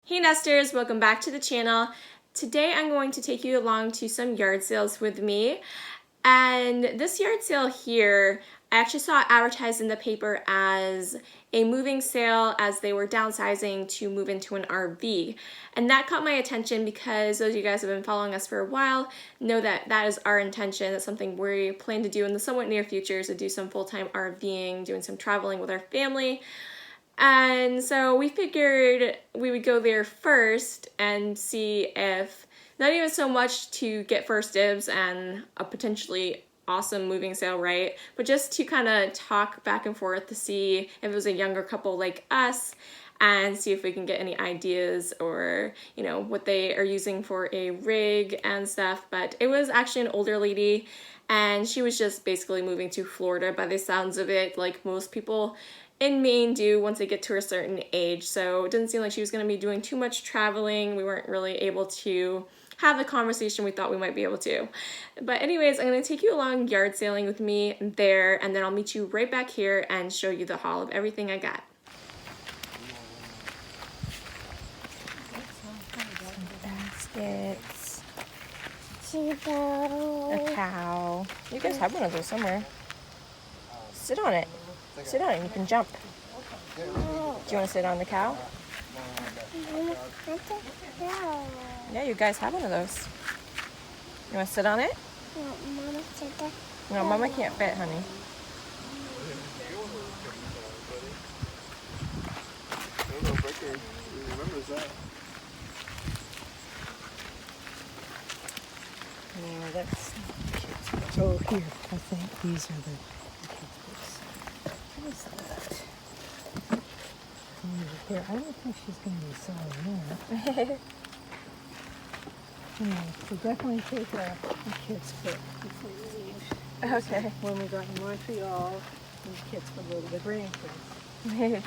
Hey Nesters, welcome back to the channel. Today I'm going to take you along to some yard sales with me. And this yard sale here, I actually saw it advertised in the paper as a moving sale as they were downsizing to move into an RV. And that caught my attention because those of you guys who have been following us for a while know that that is our intention. That's something we plan to do in the somewhat near future, is to do some full-time RVing, doing some traveling with our family. And so we figured we would go there first and see if, not even so much to get first dibs and a potentially awesome moving sale, right? But just to kind of talk back and forth to see if it was a younger couple like us and see if we can get any ideas or, you know, what they are using for a rig and stuff. But it was actually an older lady and she was just basically moving to Florida by the sounds of it, like most people in Maine do once they get to a certain age. So it didn't seem like she was going to be doing too much traveling. We weren't really able to have the conversation we thought we might be able to. But anyways, I'm going to take you along yard sailing with me there, and then I'll meet you right back here and show you the haul of everything I got. Baskets. A cow. You guys have one of those somewhere. Sit on it. Sit on it and you can jump. Do you want to sit on the cow? Yeah, you guys have one of those. You want to sit on it? No, Mama can't fit, honey. No, that's kids' books. Oh, here, I think these are the kids' books. What is that? Here, I don't think she's going to be selling that. So definitely take a kid's book before you leave. Okay. When we got in Montreal, the kids would go to the grandkids.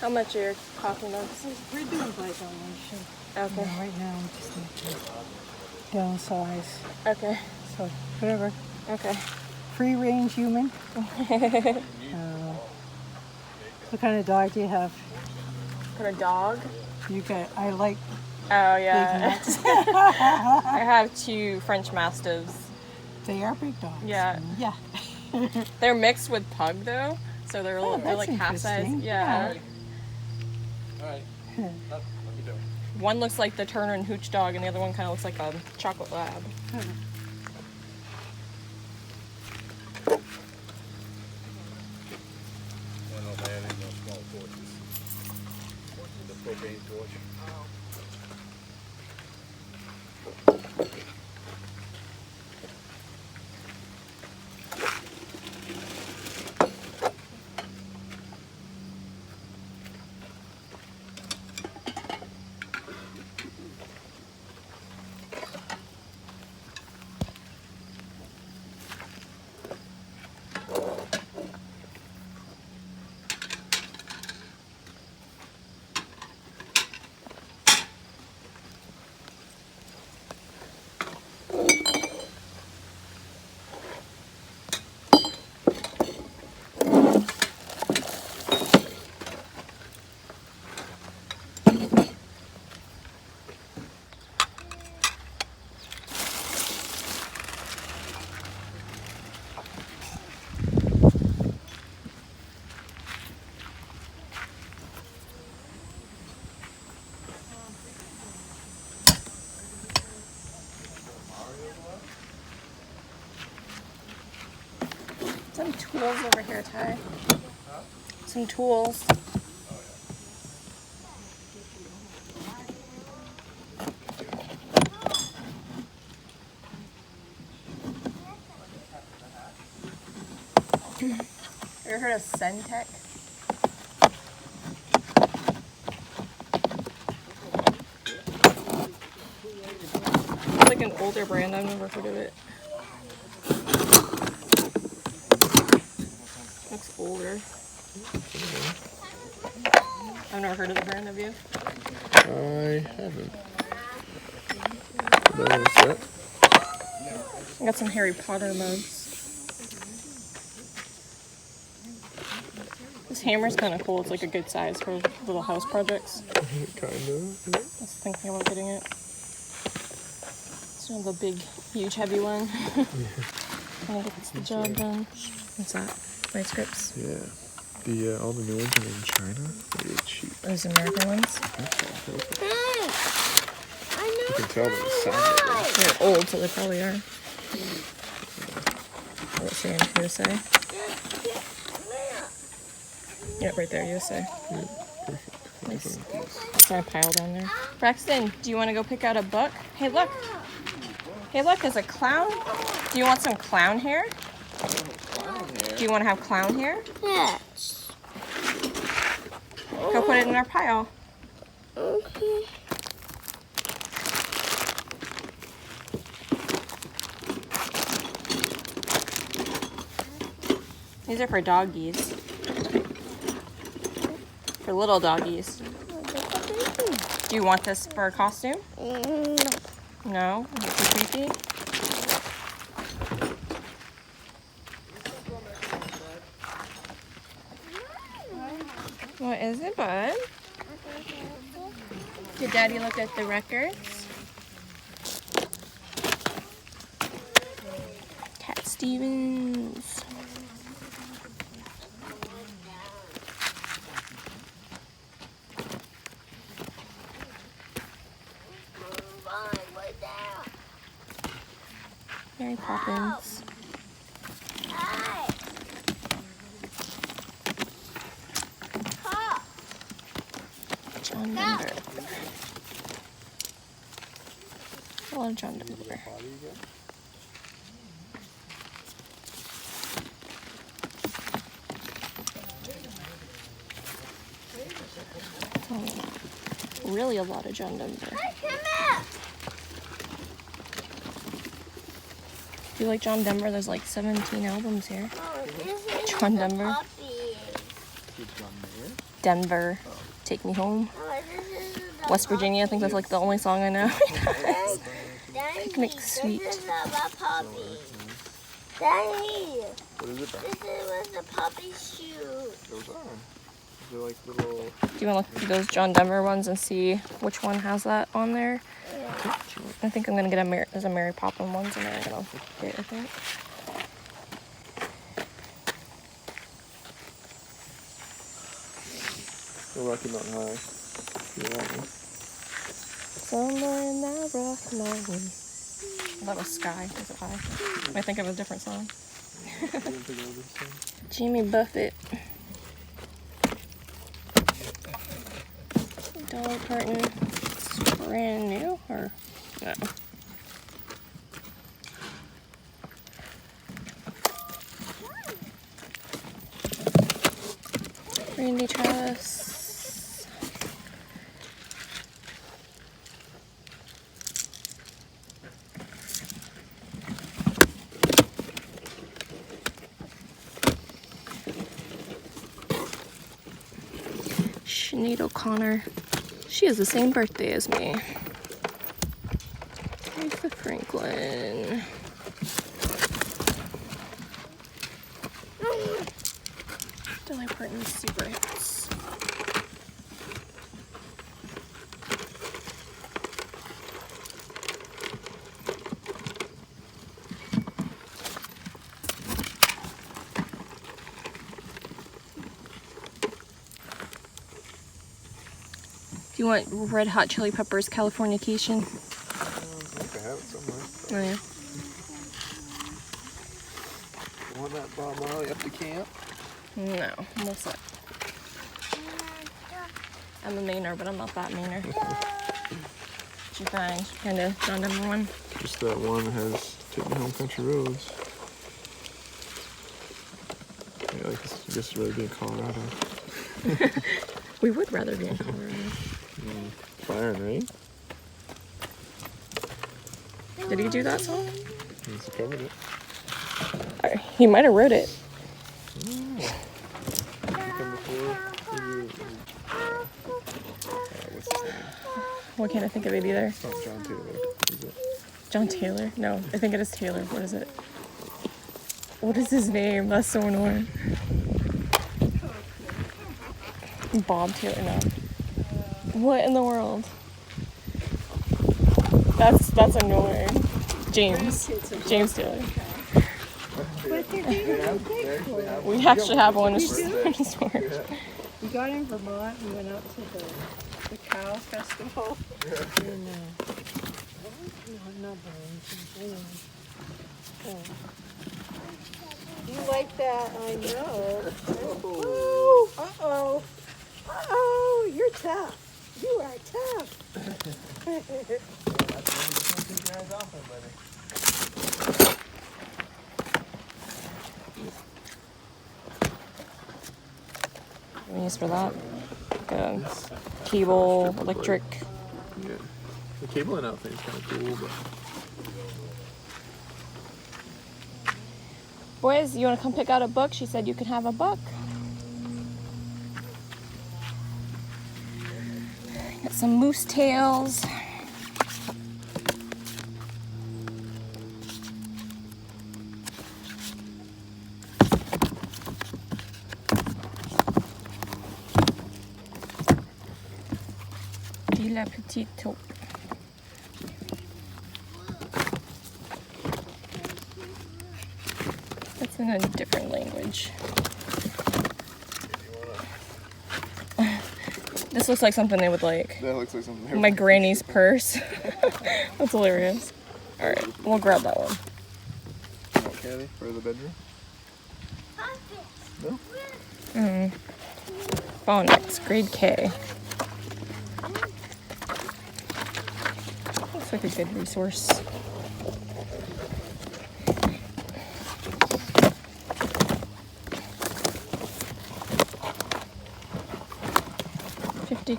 How much are your coffee mugs? We're doing by donation. Okay. And right now we just need to downsize. Okay. So, whatever. Okay. Free range human. What kind of dog do you have? Got a dog? You got, I like Oh, big yeah. nuts. I have 2 French Mastiffs. They are big dogs. Yeah. Yeah. They're mixed with pug, though. So they're, Oh, they're like that's half size. interesting. Yeah. All right. Let me do it. One looks like the Turner and Hooch dog, and the other one kind of looks like a chocolate lab. I don't know if I had any more small torches. The propane torch. tools over here, Ty. Some tools. Have you heard of Centec? It's like an older brand. I've never heard of it. Looks older. I've never heard of the brand, have you? I haven't. What is that? I got some Harry Potter mugs. This hammer's kind of cool. It's like a good size for little house projects. Kind of. I was thinking about getting it. It's not the big, huge, heavy one. I think it's the job done. What's that? My scripts. Yeah. The all the new ones are in China. They're cheap. Those American ones. You can tell by the sound. They're old, so they probably are. What's saying? USA? Yeah, right there, USA. Yeah, perfect. Nice. Is there a pile down there? Braxton, do you want to go pick out a book? Hey, look. Hey, look, there's a clown. Do you want some clown hair? Do you want to have clown hair? Yes. Go put it in our pile. Okay. These are for doggies. For little doggies. Do you want this for a costume? No? Is it too creepy? What is it, bud? Did Daddy look at the records? Cat Stevens. Mary Poppins. John Denver. I love John Denver. Really a lot of John Denver. If you like John Denver, there's like 17 albums here. John Denver. Denver. Take Me Home. West Virginia, I think that's like the only song I know. Picnic Suite. This is about puppies. Daddy, What is it? this was the puppy shoe. Those are. They're like little. Do you want to look through those John Denver ones and see which one has that on there? I think I'm gonna get there's a Mary Poppins ones in there. I'm gonna get, I think. The Rocky Mountain High. You want one? Somewhere in that Rocky Mountain. That was Sky. Was it High? I think of a different song. You didn't think of this thing? Jimmy Buffett. Dolly Parton. It's brand new or no? Randy Travis. Sinead O'Connor. She has the same birthday as me. Aretha Franklin. Dolly Parton's super hits. Do you want Red Hot Chili Peppers Californication? I think I have it somewhere. Oh yeah. Want that Bob Marley up to camp? No, I'm all set. I'm a Mainer, but I'm not that Mainer. What'd you find? Kind of found number one. Just that one that has Take Me Home Country Roads. Yeah, like this, I guess it's really being Colorado. We would rather be in Colorado. Fire and Rain? Did he do that song? He's covered it. He might have wrote it. Come before. What's his name? Why can't I think of it either? It's not John Taylor, is it? John Taylor? No, I think it is Taylor. What is it? What is his name? That's so annoying. Bob Taylor, no. What in the world? That's annoying. James Taylor. But they're being really big for it. We actually have one in storage. We got in Vermont and went out to the cow festival. And, not Burlington. Oh. You like that? I know. Oh, uh-oh. Uh-oh, you're tough. You are tough. What use for that? Like a cable, electric. Yeah. The cabling out thing is kind of cool, but Boys, you want to come pick out a book? She said you can have a book. Got some moose tails. La petite taupe. That's in a different language. This looks like something they would like. that looks like something. My granny's purse. That's hilarious. Alright, we'll grab that one. Oh, candy for the bedroom? No? Phonics, grade K. Looks like a good resource.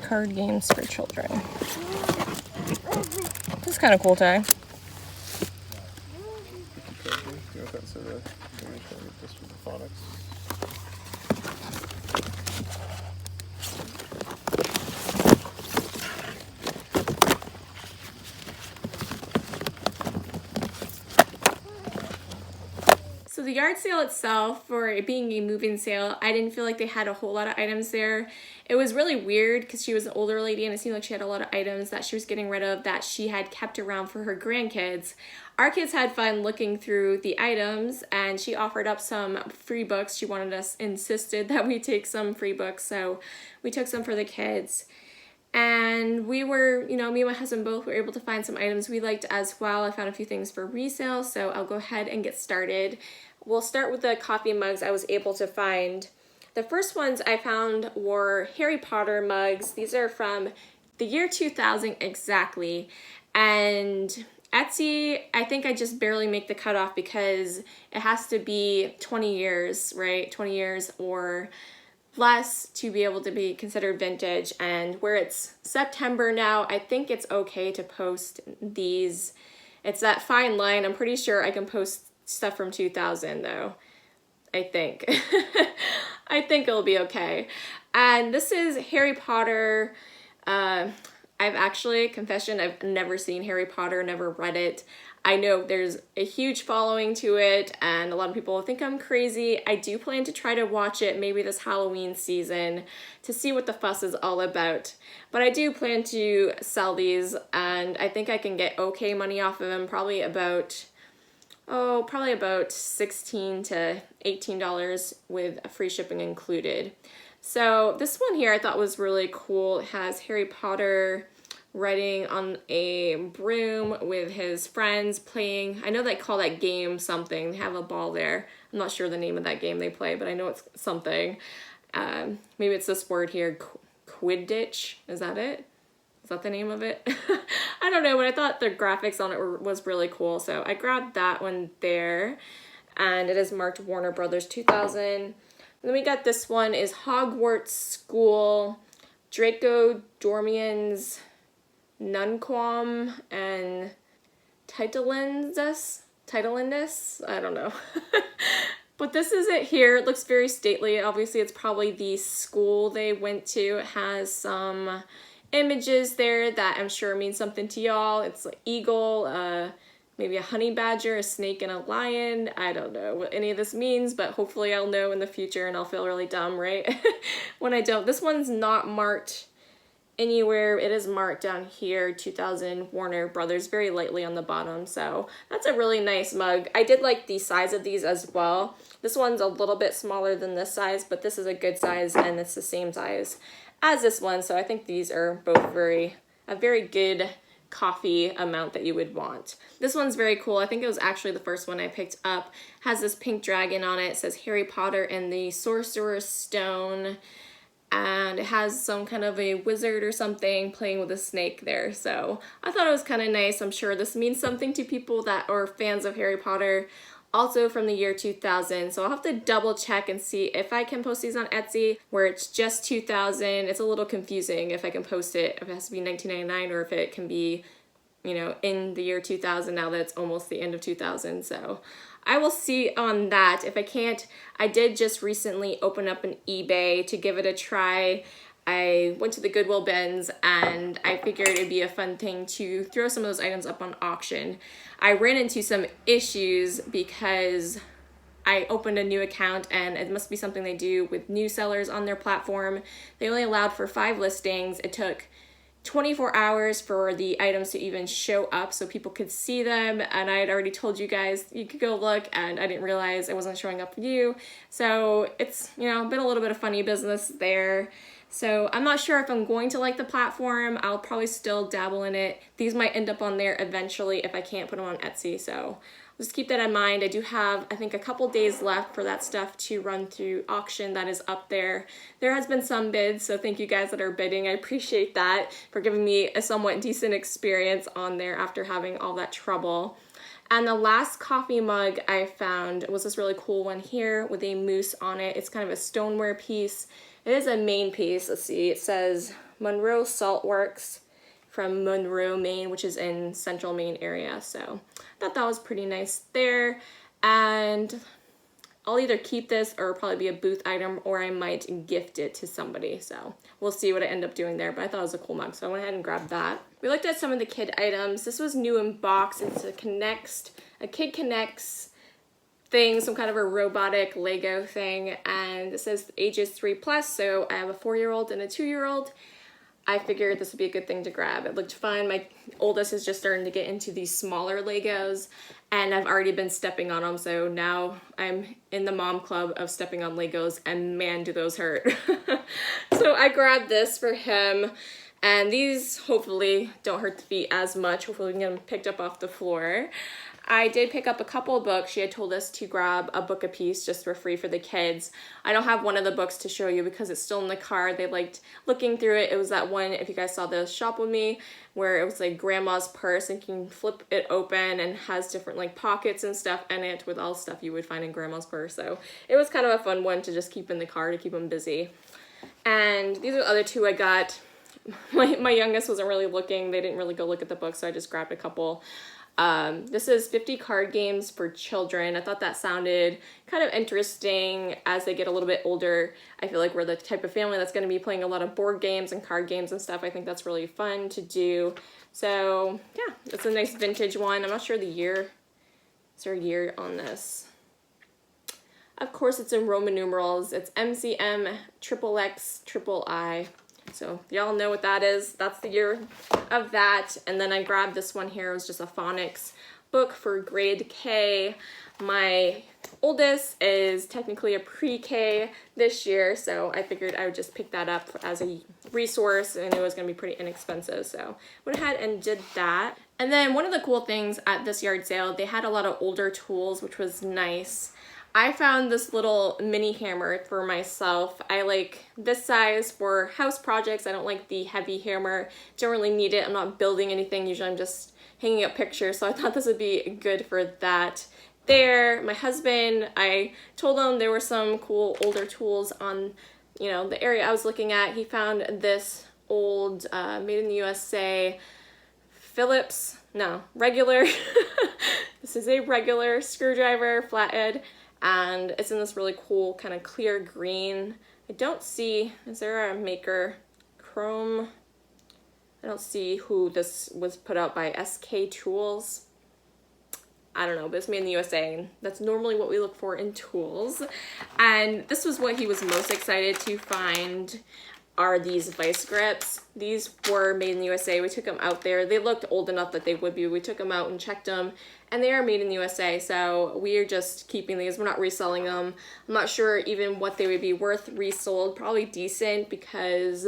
Card games for children. This is kind of cool, Ty. You know if that's a donation just for the phonics. So the yard sale itself, for it being a moving sale, I didn't feel like they had a whole lot of items there. It was really weird because she was an older lady and it seemed like she had a lot of items that she was getting rid of that she had kept around for her grandkids. Our kids had fun looking through the items and she offered up some free books. She insisted that we take some free books, so we took some for the kids. And we were, me and my husband both were able to find some items we liked as well. I found a few things for resale, so I'll go ahead and get started. We'll start with the coffee mugs I was able to find. The first ones I found were Harry Potter mugs. These are from the year 2000 exactly. And Etsy, I think I just barely make the cutoff because it has to be 20 years, right? 20 years or less to be able to be considered vintage. And where it's September now, I think it's okay to post these. It's that fine line. I'm pretty sure I can post stuff from 2000 though. I think. I think it'll be okay. And this is Harry Potter. I've actually, confession, I've never seen Harry Potter, never read it. I know there's a huge following to it and a lot of people think I'm crazy. I do plan to try to watch it maybe this Halloween season to see what the fuss is all about. But I do plan to sell these and I think I can get okay money off of them, probably about $16 to $18 with free shipping included. So this one here I thought was really cool. It has Harry Potter riding on a broom with his friends playing. I know they call that game something. They have a ball there. I'm I'm not sure the name of that game they play, but I know it's something. Maybe it's this word here, Quidditch. Is that it? Is that the name of it? I don't know, but I thought the graphics on it was really cool, so I grabbed that one there. And it is marked Warner Brothers 2000. And then we got this one is Hogwarts School, Draco Dormien's Nunquam and Titleindus? I don't know. But this is it here. It looks very stately. Obviously, it's probably the school they went to. It has some images there that I'm sure mean something to y'all. It's an eagle, maybe a honey badger, a snake, and a lion. I don't know what any of this means, but hopefully I'll know in the future and I'll feel really dumb, right? When I don't. This one's not marked anywhere. It is marked down here, 2000 Warner Brothers, very lightly on the bottom. So that's a really nice mug. I did like the size of these as well. This one's a little bit smaller than this size, but this is a good size and it's the same size as this one. So I think these are both a very good coffee amount that you would want. This one's very cool. I think it was actually the first one I picked up. Has this pink dragon on it. It says Harry Potter and the Sorcerer's Stone. And it has some kind of a wizard or something playing with a snake there. So I thought it was kind of nice. I'm sure this means something to people that are fans of Harry Potter, also from the year 2000. So I'll have to double check and see if I can post these on Etsy where it's just 2000. It's a little confusing if I can post it, if it has to be 1999 or if it can be, you know, in the year 2000 now that it's almost the end of 2000. So I will see on that. If I can't, I did just recently open up an eBay to give it a try. I went to the Goodwill bins and I figured it'd be a fun thing to throw some of those items up on auction. I ran into some issues because I opened a new account and it must be something they do with new sellers on their platform. They only allowed for 5 listings. It took 24 hours for the items to even show up so people could see them, and I had already told you guys you could go look, and I didn't realize it wasn't showing up for you. So it's, you know, been a little bit of funny business there. So I'm not sure if I'm going to like the platform. I'll probably still dabble in it. These might end up on there eventually if I can't put them on Etsy, so just keep that in mind. I do have, I think, a couple days left for that stuff to run through auction that is up there. There has been some bids, so thank you guys that are bidding. I appreciate that for giving me a somewhat decent experience on there after having all that trouble. And the last coffee mug I found was this really cool one here with a moose on it. It's kind of a stoneware piece. It is a Maine piece. Let's see, it says Monroe Salt Works from Monroe, Maine, which is in central Maine area. So I thought that was pretty nice there. And I'll either keep this or probably be a booth item, or I might gift it to somebody. So we'll see what I end up doing there, but I thought it was a cool mug, so I went ahead and grabbed that. We looked at some of the kid items. This was new in box. It's a Kid Connects thing, some kind of a robotic Lego thing, and it says ages 3+, so I have a 4-year-old and a 2-year-old. I figured this would be a good thing to grab. It looked fun. My oldest is just starting to get into these smaller Legos, and I've already been stepping on them, so now I'm in the mom club of stepping on Legos, and man, do those hurt. So I grabbed this for him, and these hopefully don't hurt the feet as much. Hopefully we can get them picked up off the floor. I did pick up a couple of books. She had told us to grab a book apiece just for free for the kids. I don't have one of the books to show you because it's still in the car. They liked looking through it. It was that one, if you guys saw the shop with me, where it was like grandma's purse and you can flip it open and has different like pockets and stuff in it with all stuff you would find in grandma's purse. So it was kind of a fun one to just keep in the car to keep them busy. And these are the other two I got. My youngest wasn't really looking. They didn't really go look at the book, so I just grabbed a couple. This is 50 card games for children. I thought that sounded kind of interesting as they get a little bit older. I feel like we're the type of family that's going to be playing a lot of board games and card games and stuff. I think that's really fun to do. So yeah, it's a nice vintage one. I'm not sure the year. Is there a year on this? Of course, it's in Roman numerals. It's MCM XXXIII. So y'all know what that is. That's the year of that. And then I grabbed this one here. It was just a phonics book for grade K. My oldest is technically a pre-K this year, so I figured I would just pick that up as a resource, and it was going to be pretty inexpensive, so went ahead and did that. And then one of the cool things at this yard sale, they had a lot of older tools, which was nice. I found this little mini hammer for myself. I like this size for house projects. I don't like the heavy hammer. Don't really need it. I'm not building anything. Usually I'm just hanging up pictures, so I thought this would be good for that. There, my husband, I told him there were some cool older tools on, you know, the area I was looking at. He found this old made in the USA regular this is a regular screwdriver, flathead, and it's in this really cool kind of clear green. I don't see, is there a maker? Chrome. I don't see who this was put out by. SK Tools. I don't know, but it's made in the USA, and that's normally what we look for in tools. And this was what he was most excited to find, are these vice grips. These were made in the USA. We took them out there. They looked old enough that they would be. We took them out and checked them, and they are made in the USA, so we are just keeping these. We're not reselling them. I'm not sure even what they would be worth resold. Probably decent, because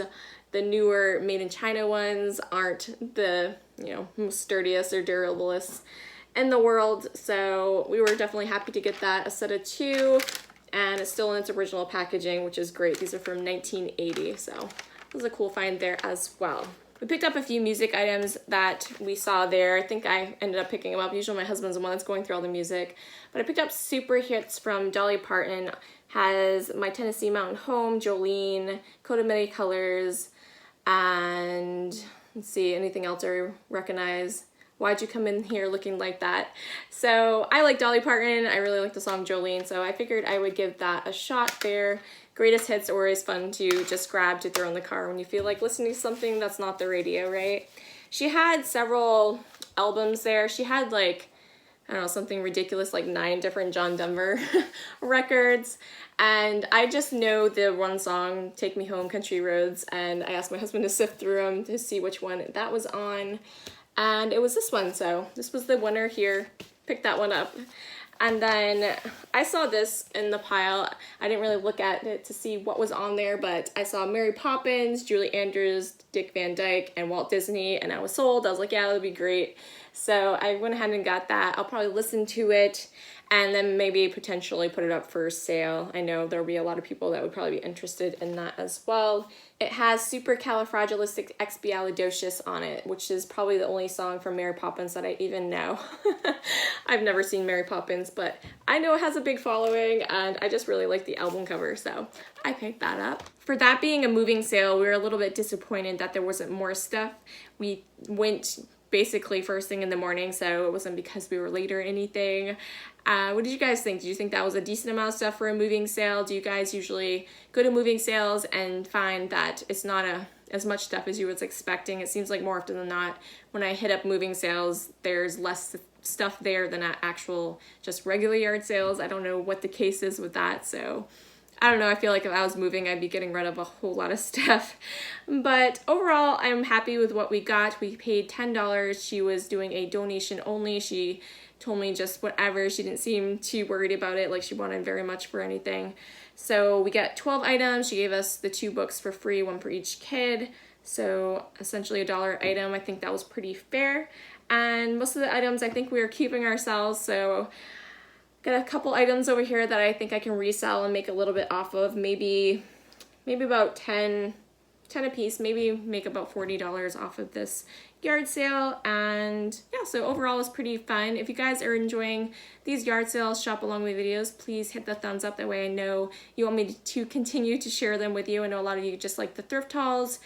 the newer made in China ones aren't the, you know, most sturdiest or durablest in the world. So we were definitely happy to get that, a set of 2, and it's still in its original packaging, which is great. These are from 1980, so it was a cool find there as well. We picked up a few music items that we saw there. I think I ended up picking them up. Usually my husband's the one that's going through all the music. But I picked up Super Hits from Dolly Parton. Has My Tennessee Mountain Home, Jolene, Coat of Many Colors, and let's see, anything else I recognize. Why'd You Come In Here Looking Like That? So I like Dolly Parton. I really like the song Jolene, so I figured I would give that a shot there. Greatest hits are always fun to just grab to throw in the car when you feel like listening to something that's not the radio, right? She had several albums there. She had like, I don't know, something ridiculous like 9 different John Denver records. And I just know the one song, Take Me Home, Country Roads, and I asked my husband to sift through them to see which one that was on. And it was this one, so this was the winner here. Picked that one up. And then I saw this in the pile. I didn't really look at it to see what was on there, but I saw Mary Poppins, Julie Andrews, Dick Van Dyke, and Walt Disney, and I was sold. I was like, yeah, that would be great. So I went ahead and got that. I'll probably listen to it and then maybe potentially put it up for sale. I know there'll be a lot of people that would probably be interested in that as well. It has Supercalifragilisticexpialidocious on it, which is probably the only song from Mary Poppins that I even know. I've never seen Mary Poppins, but I know it has a big following, and I just really like the album cover, so I picked that up. For that being a moving sale, we were a little bit disappointed that there wasn't more stuff. We went basically first thing in the morning, so it wasn't because we were late or anything. What did you guys think? Did you think that was a decent amount of stuff for a moving sale? Do you guys usually go to moving sales and find that it's not as much stuff as you was expecting? It seems like more often than not, when I hit up moving sales, there's less stuff there than at actual just regular yard sales. I don't know what the case is with that, so I don't know, I feel like if I was moving, I'd be getting rid of a whole lot of stuff. But overall, I'm happy with what we got. We paid $10. She was doing a donation only. She told me just whatever. She didn't seem too worried about it, like she wanted very much for anything. So we got 12 items. She gave us the 2 books for free, 1 for each kid. So essentially $1 item. I think that was pretty fair. And most of the items I think we are keeping ourselves, so got a couple items over here that I think I can resell and make a little bit off of, maybe about 10 a piece, maybe make about $40 off of this yard sale. And yeah, so overall it's pretty fun. If you guys are enjoying these yard sales, shop along with videos, please hit the thumbs up. That way I know you want me to continue to share them with you. I know a lot of you just like the thrift hauls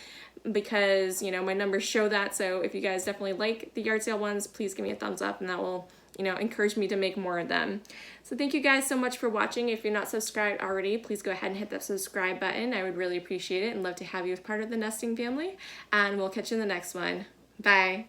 because, you know, my numbers show that. So if you guys definitely like the yard sale ones, please give me a thumbs up, and that will, you know, encourage me to make more of them. So thank you guys so much for watching. If you're not subscribed already, please go ahead and hit that subscribe button. I would really appreciate it and love to have you as part of the nesting family. And we'll catch you in the next one. Bye.